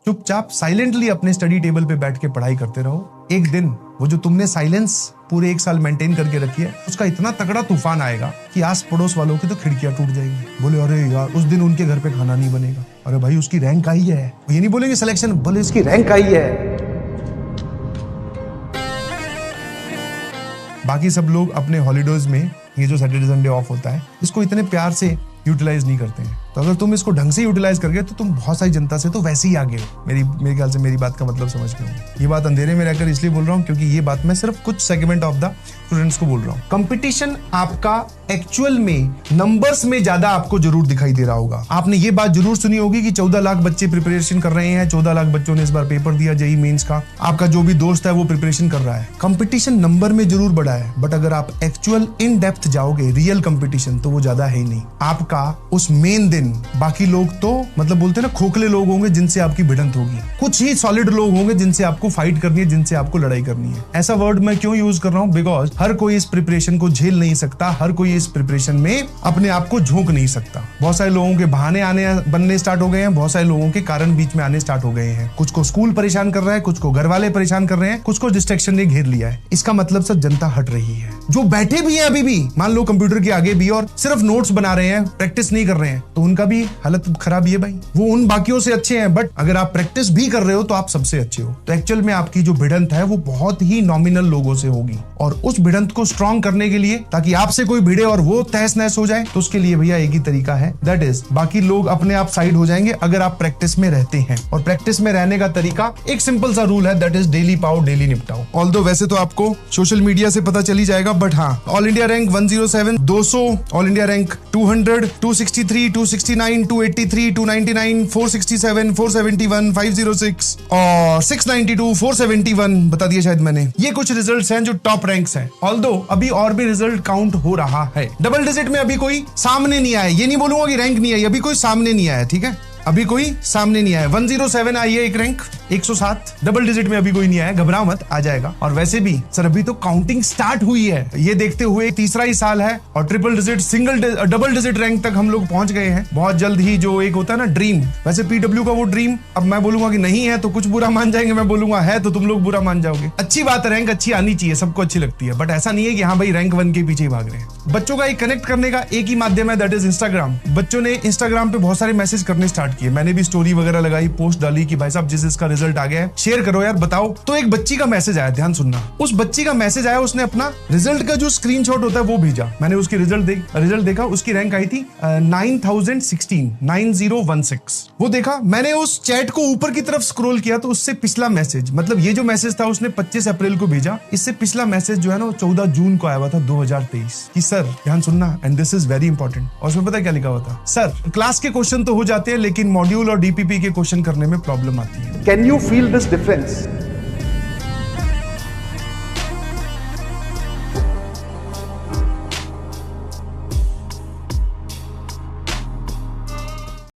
चुपचाप साइलेंटली अपने study table पे बैठ के पढ़ाई करते रहो। एक दिन वो जो तुमने साइलेंस पूरे 1 साल मेंटेन करके रखी है, उसका इतना तगड़ा तूफान आएगा कि आस पड़ोस वालों की तो खिड़कियां टूट जाएंगी। बोले अरे यार उस दिन उनके घर पे खाना नहीं बनेगा। अरे भाई उसकी रैंक आई है। ये नहीं बोलेंगे सिलेक्शन, बोले इसकी रैंक आई है। बाकी सब लोग अपने हॉलीडेज में ये जो सैटरडे संडे ऑफ होता है, इसको इतने प्यार से यूटिलाइज नहीं करते हैं। तो अगर तुम इसको ढंग से यूटिलाइज कर गए तो तुम बहुत सारी जनता से तो वैसे ही आगे हो। मेरे ख्याल से मेरी बात का मतलब समझ गए होंगे। ये बात अंधेरे में रहकर इसलिए बोल रहा हूँ क्योंकि ये बात मैं सिर्फ कुछ सेगमेंट ऑफ द स्टूडेंट्स को बोल रहा हूँ। कंपटीशन आपका एक्चुअल में नंबर्स में ज्यादा आपको जरूर दिखाई दे रहा होगा। आपने ये बात जरूर सुनी होगी कि 14 लाख बच्चे प्रिपरेशन कर रहे हैं, 14 लाख बच्चों ने इस बार पेपर दिया जेईई मेंस का। आपका जो भी दोस्त है वो प्रिपरेशन कर रहा है। कंपटीशन नंबर में जरूर बढ़ा है, बट अगर आप एक्चुअल इन डेप्थ जाओगे रियल कंपटीशन, तो वो ज्यादा है ही नहीं। आपका उस मेन दिन बाकी लोग तो मतलब बोलते हैं ना, खोखले लोग होंगे जिनसे आपकी भिड़ंत होगी। कुछ ही सॉलिड लोग होंगे जिनसे आपको फाइट करनी है, जिनसे आपको लड़ाई करनी है। ऐसा वर्ड मैं क्यों यूज कर रहा हूं? बिकॉज हर कोई इस प्रिपरेशन को झेल नहीं सकता, हर कोई इस प्रिपरेशन में अपने आप को झोंक नहीं सकता। बहुत सारे लोगों के बहाने बनने स्टार्ट हो गए हैं, बहुत सारे लोगों के कारण बीच में आने स्टार्ट हो गए हैं। कुछ को स्कूल परेशान कर रहा है, कुछ को घर वाले परेशान कर रहे हैं, कुछ को डिस्ट्रैक्शन ने घेर लिया है। इसका मतलब सब जनता हट रही है। जो बैठे भी हैं अभी भी, मान लो कंप्यूटर के आगे भी, और सिर्फ नोट्स बना रहे हैं, प्रैक्टिस नहीं कर रहे हैं, तो उनका भी हालत खराब ही है भाई। वो उन बाकियों से अच्छे हैं, बट अगर आप प्रैक्टिस भी कर रहे हो तो आप सबसे अच्छे हो। तो एक्चुअल में आपकी जो भिड़ंत है वो बहुत ही नॉमिनल लोगों से होगी, और उस भिड़ंत को स्ट्रॉन्ग करने के लिए, ताकि आपसे कोई भिड़े और वो तहस नहस हो जाए, तो उसके लिए भैया एक ही तरीका है, दैट इज बाकी लोग अपने आप साइड हो जाएंगे अगर आप प्रैक्टिस में रहते हैं। और प्रैक्टिस में रहने का तरीका एक सिंपल सा रूल है, दैट इज डेली पाओ डेली निपटाओ। ऑल्दो वैसे तो आपको सोशल मीडिया से पता चली जाएगा, बट हाँ, all India rank 107, 200, all India rank 200, 263, 269, 283, 299, 467, 471, 506 और 692, 471 बता दिया शायद मैंने। ये कुछ रिजल्ट्स हैं जो टॉप रैंक्स हैं। ऑल्दो अभी और भी रिजल्ट काउंट हो रहा है। डबल डिजिट में अभी कोई सामने नहीं आया। ये नहीं बोलूंगा कि रैंक नहीं आई, अभी कोई सामने नहीं आया, ठीक है? अभी कोई सामने नहीं आया। 107 आई है एक रैंक, 107 डबल डिजिट में अभी कोई नहीं आया, घबराओ मत, आ जाएगा। और वैसे भी सर अभी तो काउंटिंग स्टार्ट हुई है, ये देखते हुए तीसरा ही साल है, और triple digit, double digit rank तक हम लोग पहुंच गए हैं। बहुत जल्द ही जो एक होता है ना ड्रीम, वैसे पीडब्ल्यू का वो ड्रीम, अब मैं बोलूंगा कि नहीं है तो कुछ बुरा मान जाएंगे, मैं बोलूंगा है तो तुम लोग बुरा मान जाओगे। अच्छी बात है, रैंक अच्छी आनी चाहिए, सबको अच्छी लगती है, बट ऐसा नहीं है कि हाँ भाई रैंक 1 के पीछे ही भाग रहे हैं। बच्चों का एक कनेक्ट करने का एक ही माध्यम है, दैट इज इंस्टाग्राम। बच्चों ने इंस्टाग्राम पे बहुत सारे मैसेज करने स्टार्ट किए। मैंने भी स्टोरी वगैरह लगाई, पोस्ट डाली कि भाई साहब जिसका रिजल्ट आ गया है शेयर करो यार, बताओ। तो एक बच्ची का मैसेज आया, ध्यान सुनना। उस बच्ची का मैसेज आया, उसने अपना रिजल्ट का जो स्क्रीनशॉट होता है वो भेजा। मैंने उसकी रिजल्ट देखा, उसकी रैंक आई थी 9016, 9016। वो देखा, मैंने उस चैट को ऊपर की तरफ स्क्रॉल किया तो उससे पिछला मैसेज, मतलब ये जो मैसेज था उसने 25 अप्रैल को भेजा, इससे पिछला मैसेज जो है ना वो 14 जून को आया हुआ था 2023 कि सर ध्यान सुनना, and this is very important. और उसमें पता क्या लिखा हुआ था? सर क्लास के क्वेश्चन तो हो जाते हैं, लेकिन मॉड्यूल और डीपीपी के क्वेश्चन करने में प्रॉब्लम आती है। Can you feel this difference?